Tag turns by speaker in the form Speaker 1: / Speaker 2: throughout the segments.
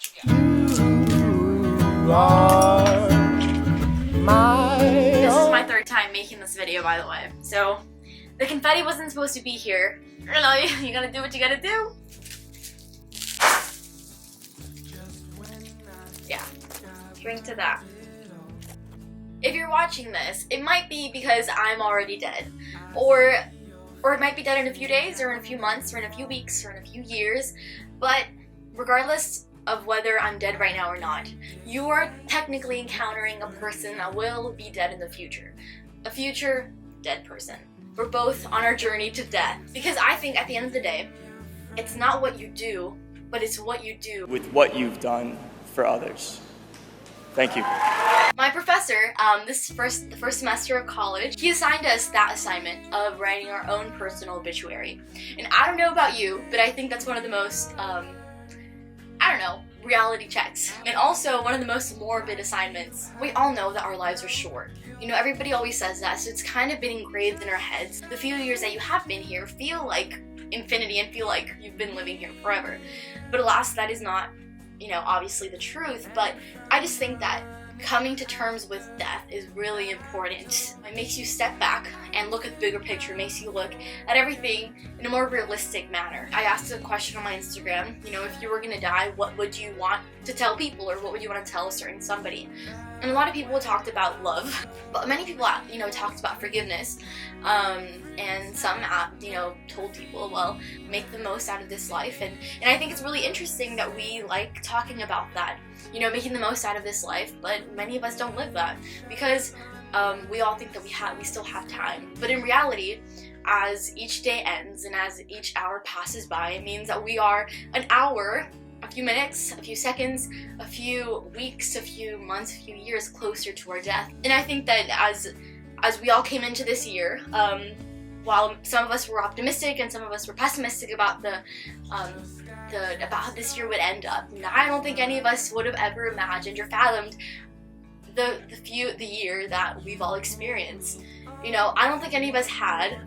Speaker 1: This is my third time making this video, by the way. So, the confetti wasn't supposed to be here. You know, you gotta do what you gotta do. Yeah, drink to that. If you're watching this, it might be because I'm already dead. Or it might be dead in a few days, or in a few months, or in a few weeks, or in a few years. But regardless of whether I'm dead right now or not, you are technically encountering a person that will be dead in the future. A future dead person. We're both on our journey to death. Because I think at the end of the day, it's not what you do, but it's what you do
Speaker 2: with what you've done for others. Thank you.
Speaker 1: My professor, the first semester of college, he assigned us that assignment of writing our own personal obituary. And I don't know about you, but I think that's one of the most, reality checks. And also one of the most morbid assignments. We all know that our lives are short. You know, everybody always says that, so it's kind of been engraved in our heads. The few years that you have been here feel like infinity and feel like you've been living here forever. But alas, that is not, obviously the truth, but I just think that coming to terms with death is really important. It makes you step back and look at the bigger picture, makes you look at everything in a more realistic manner. I asked a question on my Instagram, if you were gonna die, what would you want to tell people, or what would you want to tell a certain somebody? And a lot of people talked about love, but many people, talked about forgiveness, and some, told people, well, make the most out of this life, and I think it's really interesting that we like talking about that, making the most out of this life, but many of us don't live that, because we all think that we still have time, but in reality, as each day ends and as each hour passes by, it means that we are an hour, a few minutes, a few seconds, a few weeks, a few months, a few years closer to our death. And I think that as we all came into this year, while some of us were optimistic and some of us were pessimistic about about how this year would end up, and I don't think any of us would have ever imagined or fathomed the year that we've all experienced. I don't think any of us had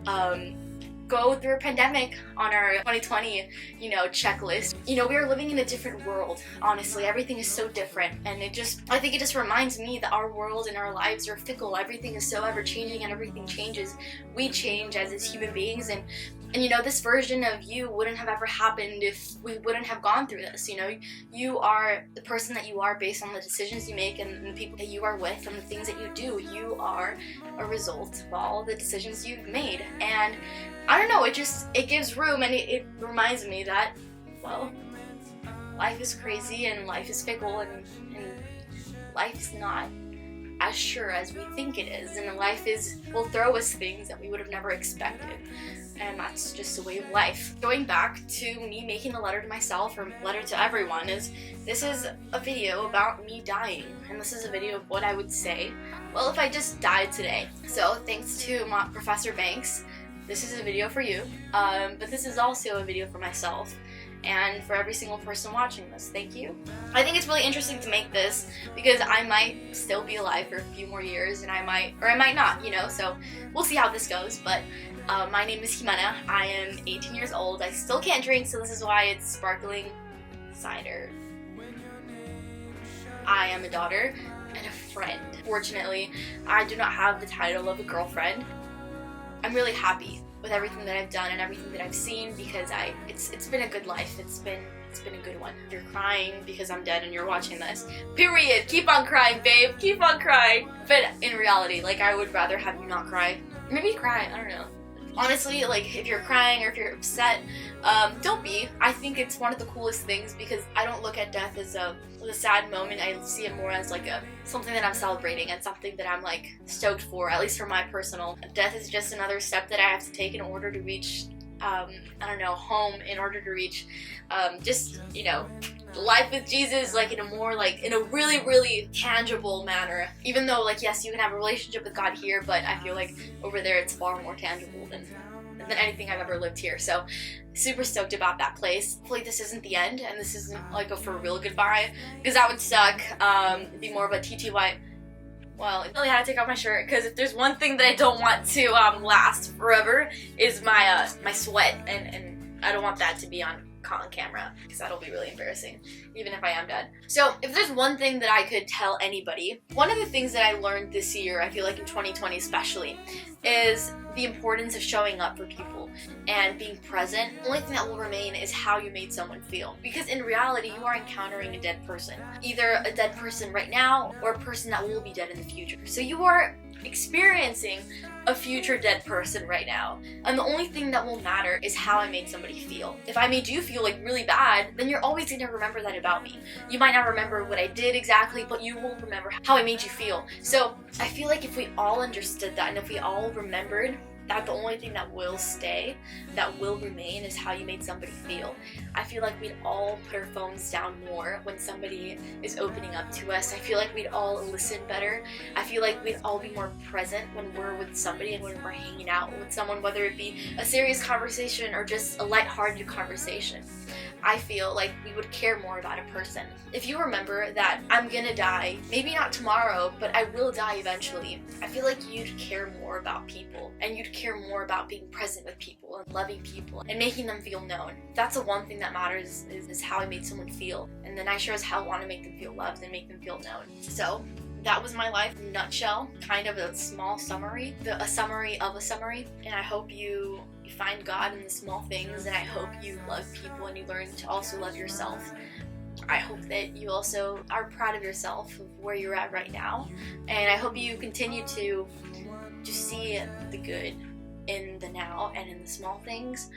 Speaker 1: go through a pandemic on our 2020, checklist. We are living in a different world, honestly. Everything is so different, and I think it just reminds me that our world and our lives are fickle. Everything is so ever-changing, and everything changes. We change as human beings, and this version of you wouldn't have ever happened if we wouldn't have gone through this. You are the person that you are based on the decisions you make and the people that you are with and the things that you do. You are a result of all the decisions you've made, and I don't know, it gives room, and it reminds me that, well, life is crazy and life is fickle, and life is not as sure as we think it is, and life will throw us things that we would have never expected, and that's just a way of life. Going back to me making a letter to myself, or letter to everyone, this is a video about me dying, and this is a video of what I would say, well, if I just died today. So thanks to Professor Banks, this is a video for you, but this is also a video for myself and for every single person watching this. Thank you. I think it's really interesting to make this because I might still be alive for a few more years, and I might not, so we'll see how this goes. But my name is Jimena. I am 18 years old. I still can't drink, so this is why it's sparkling cider. I am a daughter and a friend. Fortunately, I do not have the title of a girlfriend. I'm really happy with everything that I've done and everything that I've seen, because it's been a good life. It's been a good one. If you're crying because I'm dead and you're watching this, period. Keep on crying, babe. Keep on crying. But in reality, I would rather have you not cry. Maybe cry. I don't know. Honestly, if you're crying or if you're upset, don't be. I think it's one of the coolest things, because I don't look at death as a sad moment. I see it more as something that I'm celebrating and something that I'm stoked for, at least for my personal. Death is just another step that I have to take in order to reach, home, in order to reach, life with Jesus, in a really, really tangible manner. Even though, yes, you can have a relationship with God here, but I feel like over there it's far more tangible than anything I've ever lived here. So, super stoked about that place. Hopefully this isn't the end, and this isn't a for real goodbye, because that would suck. It'd be more of a TTY. Well, I really had to take off my shirt, because if there's one thing that I don't want to last forever is my sweat, and I don't want that to be on caught on camera, because that'll be really embarrassing, even if I am dead. So if there's one thing that I could tell anybody, one of the things that I learned this year, I feel like in 2020 especially, is the importance of showing up for people and being present. The only thing that will remain is how you made someone feel. Because in reality, you are encountering a dead person. Either a dead person right now, or a person that will be dead in the future. So you are experiencing a future dead person right now. And the only thing that will matter is how I made somebody feel. If I made you feel like really bad, then you're always gonna remember that about me. You might not remember what I did exactly, but you will remember how I made you feel. So I feel like if we all understood that, and if we all remembered that the only thing that will stay, that will remain, is how you made somebody feel, I feel like we'd all put our phones down more when somebody is opening up to us. I feel like we'd all listen better. I feel like we'd all be more present when we're with somebody and when we're hanging out with someone, whether it be a serious conversation or just a lighthearted conversation. I feel like we would care more about a person. If you remember that I'm gonna die, maybe not tomorrow, but I will die eventually, I feel like you'd care more about people, and you'd care more about being present with people and loving people and making them feel known. That's the one thing that matters, is how I made someone feel. And then I sure as hell want to make them feel loved and make them feel known. So that was my life in a nutshell, kind of a small summary, a summary of a summary. And I hope you find God in the small things, and I hope you love people and you learn to also love yourself. I hope that you also are proud of yourself, of where you're at right now, and I hope you continue to just see the good in the now and in the small things,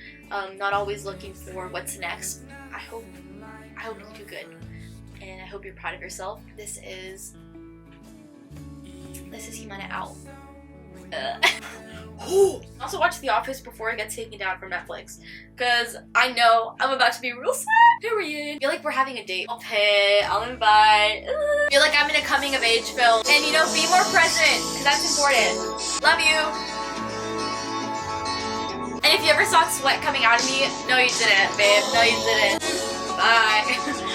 Speaker 1: not always looking for what's next. I hope you do good, and I hope you're proud of yourself. This is Humana out. Also watch The Office before it gets taken down from Netflix, because I know I'm about to be real sad. Period. I feel like we're having a date. I'll pay, I'll invite. I feel like I'm in a coming of age film. And you know, be more present, because that's important. Love you. And if you ever saw sweat coming out of me, no you didn't, babe. No you didn't. Bye.